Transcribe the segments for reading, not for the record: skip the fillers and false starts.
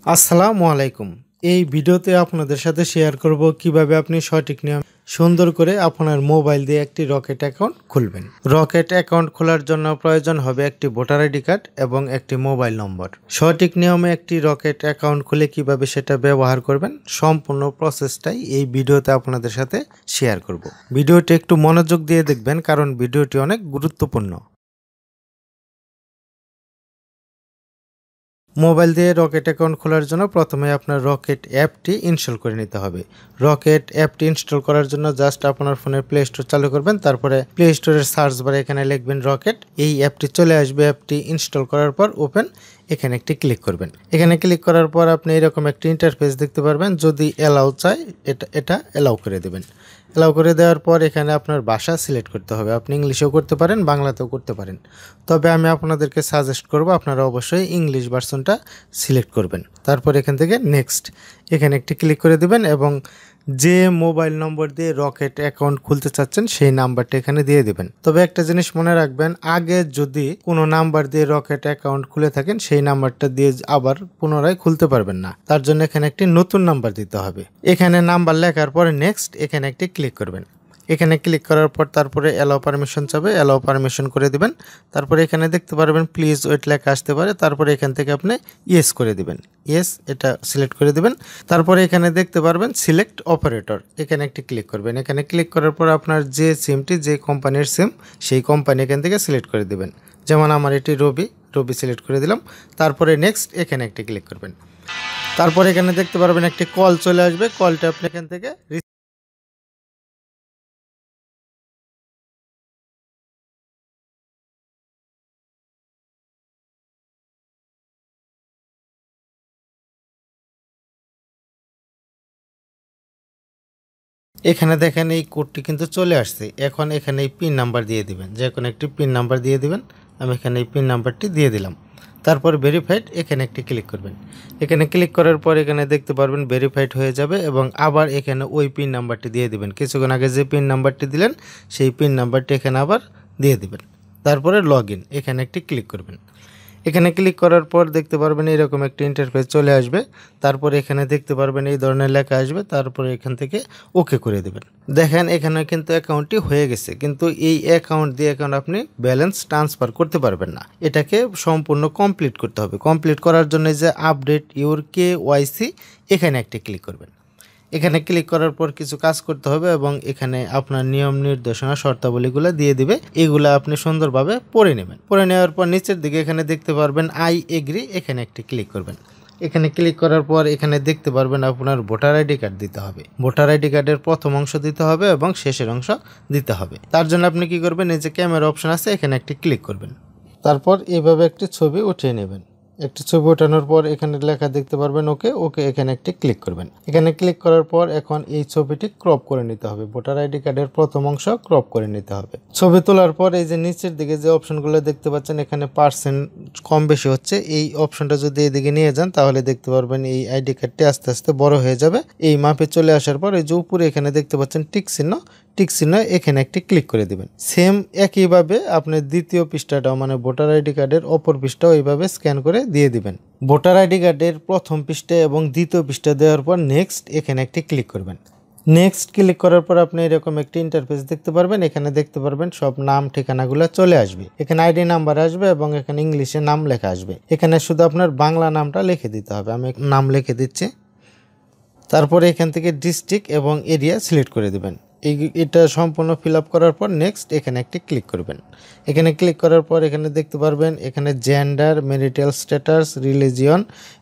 আসসালামু আলাইকুম। এই ভিডিওতে আপনাদের সাথে শেয়ার করব কিভাবে আপনি সঠিক নিয়ম সুন্দর করে আপনার মোবাইল দিয়ে একটি রকেট অ্যাকাউন্ট খুলবেন। রকেট অ্যাকাউন্ট খোলার জন্য প্রয়োজন হবে একটি ভোটার আইডি কার্ড এবং একটি মোবাইল নম্বর। সঠিক নিয়মে একটি রকেট অ্যাকাউন্ট খুলে কিভাবে সেটা ব্যবহার করবেন সম্পূর্ণ প্রসেসটাই এই ভিডিওতে আপনাদের সাথে শেয়ার করব। ভিডিওটি একটু মনোযোগ দিয়ে দেখবেন কারণ ভিডিওটি অনেক গুরুত্বপূর্ণ। মোবাইল দিয়ে রকেট অ্যাকাউন্ট খোলার জন্য প্রথমে আপনার রকেট অ্যাপটি ইনস্টল করে নিতে হবে। রকেট অ্যাপটি ইনস্টল করার জন্য জাস্ট আপনার ফোনের প্লে স্টোর চালু করবেন, তারপরে প্লে স্টোরের সার্চ বারে এখানে লিখবেন রকেট, এই অ্যাপটি চলে আসবে। অ্যাপটি ইনস্টল করার পর ওপেন, এখানে একটি ক্লিক করবেন। এখানে ক্লিক করার পর আপনি এরকম একটি ইন্টারফেস দেখতে পারবেন। যদি অ্যালাউ চাই এটা অ্যালাউ করে দেবেন। অ্যালাউ করে দেওয়ার পর এখানে আপনার ভাষা সিলেক্ট করতে হবে। আপনি ইংলিশেও করতে পারেন, বাংলাতেও করতে পারেন, তবে আমি আপনাদেরকে সাজেস্ট করব আপনারা অবশ্যই ইংলিশ ভার্সনটা সিলেক্ট করবেন। তারপর এখান থেকে নেক্সট এখানে একটি ক্লিক করে দেবেন এবং যে মোবাইল নম্বর দিয়ে রকেট অ্যাকাউন্ট খুলতে চাচ্ছেন সেই নাম্বারটা এখানে দিয়ে দিবেন। তবে একটা জিনিস মনে রাখবেন, আগে যদি কোনো নাম্বার দিয়ে রকেট অ্যাকাউন্ট খুলে থাকেন সেই নাম্বারটা দিয়ে আবার পুনরায় খুলতে পারবেন না, তার জন্য এখানে একটি নতুন নাম্বার দিতে হবে। এখানে নাম্বার লেখার পরে নেক্সট এখানে একটি ক্লিক করবেন। এখানে ক্লিক করার পর তারপরে অ্যালাউ পারমিশন চাবে, অ্যালাউ পারমিশন করে দিবেন। তারপরে এখানে দেখতে পারবেন প্লিজ ওয়েট লেখা আসতে পারে, তারপরে এখান থেকে আপনি ইয়েস করে দিবেন। ইয়েস এটা সিলেক্ট করে দিবেন। তারপরে এখানে দেখতে পারবেন সিলেক্ট অপারেটর, এখানে একটি ক্লিক করবেন। এখানে ক্লিক করার পর আপনার যে সিমটি, যে কোম্পানির সিম সেই কোম্পানি এখান থেকে সিলেক্ট করে দিবেন। যেমন আমার এটি রবি সিলেক্ট করে দিলাম। তারপরে নেক্সট এখানে একটি ক্লিক করবেন। তারপরে এখানে দেখতে পারবেন একটি কল চলে আসবে, কলটা আপনি এখান থেকে এখানে দেখেন এই কোডটি কিন্তু চলে আসছে। এখন এখানে এই পিন নাম্বার দিয়ে দিবেন, যে কোনো একটি পিন নাম্বার দিয়ে দিবেন। আমি এখানে এই পিন নাম্বারটি দিয়ে দিলাম। তারপর ভেরিফাইড এখানে একটি ক্লিক করবেন। এখানে ক্লিক করার পর এখানে দেখতে পারবেন ভেরিফাইড হয়ে যাবে এবং আবার এখানে ওই পিন নাম্বারটি দিয়ে দিবেন। কিছুক্ষণ আগে যে পিন নাম্বারটি দিলেন সেই পিন নাম্বারটি এখানে আবার দিয়ে দিবেন। তারপরে লগ ইন এখানে একটি ক্লিক করবেন। এখানে ক্লিক করার পর দেখতে পারবেন এরকম একটা ইন্টারফেস চলে আসবে। তারপরে এখানে দেখতে পারবেন এই ধরনের লেখা আসবে, তারপরে এখান থেকে ওকে করে দেবেন। দেখেন এখানে কিন্তু অ্যাকাউন্টটি হয়ে গেছে, কিন্তু এই অ্যাকাউন্ট দিয়ে এখন আপনি ব্যালেন্স ট্রান্সফার করতে পারবেন না। এটাকে সম্পূর্ণ কমপ্লিট করতে হবে। কমপ্লিট করার জন্য যে আপডেট ইউর KYC এখানে একটি ক্লিক করবেন। এখানে ক্লিক করার পর কিছু কাজ করতে হবে এবং এখানে আপনার নিয়ম নির্দেশনা শর্তাবলীগুলো দিয়ে দিবে, এগুলো আপনি সুন্দরভাবে পড়ে নেবেন। পড়ে নেওয়ার পর নিচের দিকে এখানে দেখতে পারবেন আই এগ্রি, এখানে একটি ক্লিক করবেন। এখানে ক্লিক করার পর এখানে দেখতে পারবেন আপনার ভোটার আইডি কার্ড দিতে হবে। ভোটার আইডি কার্ডের প্রথম অংশ দিতে হবে এবং শেষের অংশ দিতে হবে। তার জন্য আপনি কি করবেন, এই যে ক্যামেরা অপশন আছে এখানে একটি ক্লিক করবেন। তারপর এভাবে একটি ছবি উঠিয়ে নেবেন। একটি ছবি ওঠানোর পর এখানে লেখা দেখতে পারবেন ওকে, এখানে একটি ক্লিক করবেন। এখানে ক্লিক করার পর এখন এই ছবিটি ক্রপ করে নিতে হবে। ভোটার আইডি কার্ডের প্রথম অংশ ক্রপ করে নিতে হবে। ছবি তোলার পর এই যে নিচের দিকে যে অপশনগুলো দেখতে পাচ্ছেন এখানে পার্সেন্ট কম বেশি হচ্ছে, এই অপশনটা যদি এদিকে নিয়ে যান তাহলে দেখতে পারবেন এই আইডি কার্ডটি আস্তে আস্তে বড় হয়ে যাবে। এই মাপে চলে আসার পর এই যে উপরে এখানে দেখতে পাচ্ছেন টিক চিহ্ন এখানে একটি ক্লিক করে দিবেন। সেম একইভাবে আপনি দ্বিতীয় পৃষ্ঠাটাও মানে ভোটার আইডি কার্ডের অপর পৃষ্ঠাও এইভাবে স্ক্যান করে দিয়ে দিবেন। ভোটার আইডি কার্ডের প্রথম পৃষ্ঠা এবং দ্বিতীয় পৃষ্ঠা দেওয়ার পর নেক্সট এখানে একটি ক্লিক করবেন। নেক্সট ক্লিক করার পর আপনি এরকম একটি ইন্টারফেস দেখতে পারবেন। এখানে দেখতে পারবেন সব নাম ঠিকানাগুলো চলে আসবে। এখানে আইডি নাম্বার আসবে এবং এখানে ইংলিশে নাম লেখা আসবে। এখানে শুধু আপনার বাংলা নামটা লিখে দিতে হবে। আমি নাম লিখে দিচ্ছি। তারপরে এখান থেকে ডিস্ট্রিক্ট এবং এরিয়া সিলেক্ট করে দেবেন। এটা সম্পূর্ণ ফিল আপ করার পর নেক্সট এখানে একটি ক্লিক করবেন। এখানে ক্লিক করার পর এখানে দেখতে পারবেন এখানে জেন্ডার, ম্যারিটাল স্ট্যাটাস, রিলিজিয়ন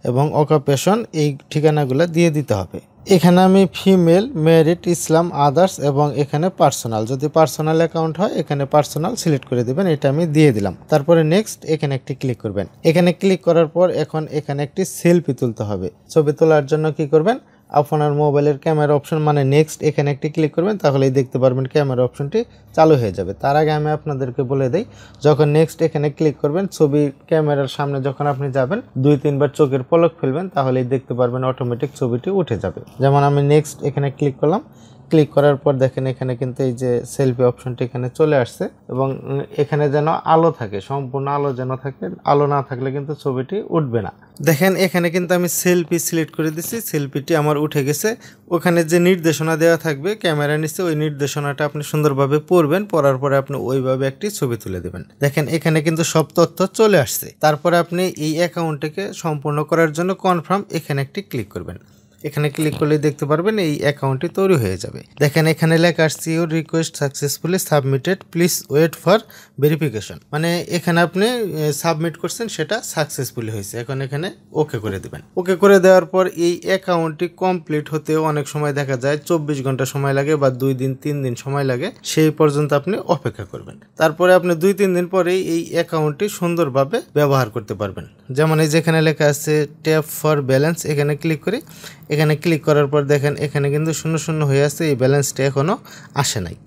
এবং অকুপেশন এই ঠিকানাগুলো দিয়ে দিতে হবে। এখানে আমি ফিমেল, ম্যারিড, ইসলাম, আদার্স এবং এখানে পার্সোনাল, যদি পার্সোনাল অ্যাকাউন্ট হয় এখানে পার্সোনাল সিলেক্ট করে দেবেন, এটা আমি দিয়ে দিলাম। তারপরে নেক্সট এখানে একটি ক্লিক করবেন। এখানে ক্লিক করার পর এখন এখানে একটি সেলফি তুলতে হবে। ছবি তোলার জন্য কি করবেন, আপনার মোবাইলের ক্যামেরা অপশন মানে নেক্সট এখানে একটি ক্লিক করবেন, তাহলেই দেখতে পারবেন ক্যামেরা অপশনটি চালু হয়ে যাবে। তার আগে আমি আপনাদেরকে বলে দেই, যখন নেক্সট এখানে ক্লিক করবেন ছবি ক্যামেরার সামনে যখন আপনি যাবেন 2-3 বার চোখের পলক ফেলবেন, তাহলেই দেখতে পারবেন অটোমেটিক ছবিটি উঠে যাবে। যেমন আমি নেক্সট এখানে ক্লিক করলাম। ক্লিক করার পর দেখেন এখানে কিন্তু এই যে সেলফি অপশনটি এখানে চলে আসছে এবং এখানে যেন আলো থাকে, সম্পূর্ণ আলো যেন থাকে, আলো না থাকলে কিন্তু ছবিটি উঠবে না। দেখেন এখানে কিন্তু আমি সেলফি সিলেক্ট করে দিছি, সেলফিটি আমার উঠে গেছে। ওখানে যে নির্দেশনা দেওয়া থাকবে ক্যামেরা নিচে, ওই নির্দেশনাটা আপনি সুন্দরভাবে পড়বেন, পড়ার পরে আপনি ওইভাবে একটি ছবি তুলে দেবেন। দেখেন এখানে কিন্তু সব তথ্য চলে আসছে। তারপরে আপনি এই অ্যাকাউন্টটিকে সম্পূর্ণ করার জন্য কনফার্ম এখানে একটি ক্লিক করবেন। এখানে ক্লিক করলে দেখতে পারবেন এই অ্যাকাউন্টটি তৈরি হয়ে যাবে। দেখেন এখানে লেখা আসছে your request successfully submitted, please wait for verification. মানে এখানে আপনি সাবমিট করছেন, সেটা সাকসেসফুলি হয়েছে। এখন এখানে ওকে করে দিবেন। ওকে করে দেওয়ার পর এই অ্যাকাউন্টটি কমপ্লিট হতেও অনেক সময় দেখা যায় 24 ঘন্টা সময় লাগে বা 2 দিন 3 দিন সময় লাগে। সেই পর্যন্ত আপনি অপেক্ষা করবেন। তারপরে আপনি 2-3 দিন পরেই এই অ্যাকাউন্টটি সুন্দরভাবে ব্যবহার করতে পারবেন। যেমন এই যেখানে লেখা আছে ট্যাপ ফর ব্যালেন্স, এখানে ক্লিক করি। এখানে ক্লিক করার পর দেখেন এখানে কিন্তু 0 হয়ে আছে, এই ব্যালেন্সটা এখনও আসে নাই।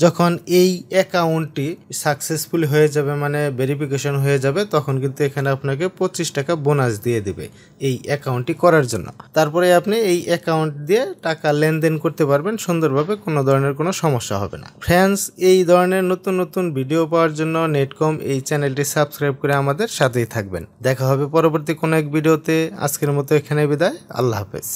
যখন এই অ্যাকাউন্টটি সাকসেসফুল হয়ে যাবে, মানে ভেরিফিকেশন হয়ে যাবে, তখন কিন্তু এখানে আপনাকে 25 টাকা বোনাস দিয়ে দিবে এই অ্যাকাউন্টটি করার জন্য। তারপরে আপনি এই অ্যাকাউন্ট দিয়ে টাকা লেনদেন করতে পারবেন সুন্দরভাবে, কোনো ধরনের কোনো সমস্যা হবে না। ফ্রেন্ডস, এই ধরনের নতুন নতুন ভিডিও পাওয়ার জন্য নেটকম এই চ্যানেলটি সাবস্ক্রাইব করে আমাদের সাথেই থাকবেন। দেখা হবে পরবর্তী কোনো এক ভিডিওতে। আজকের মতো এখানে বিদায়। আল্লাহ হাফেজ।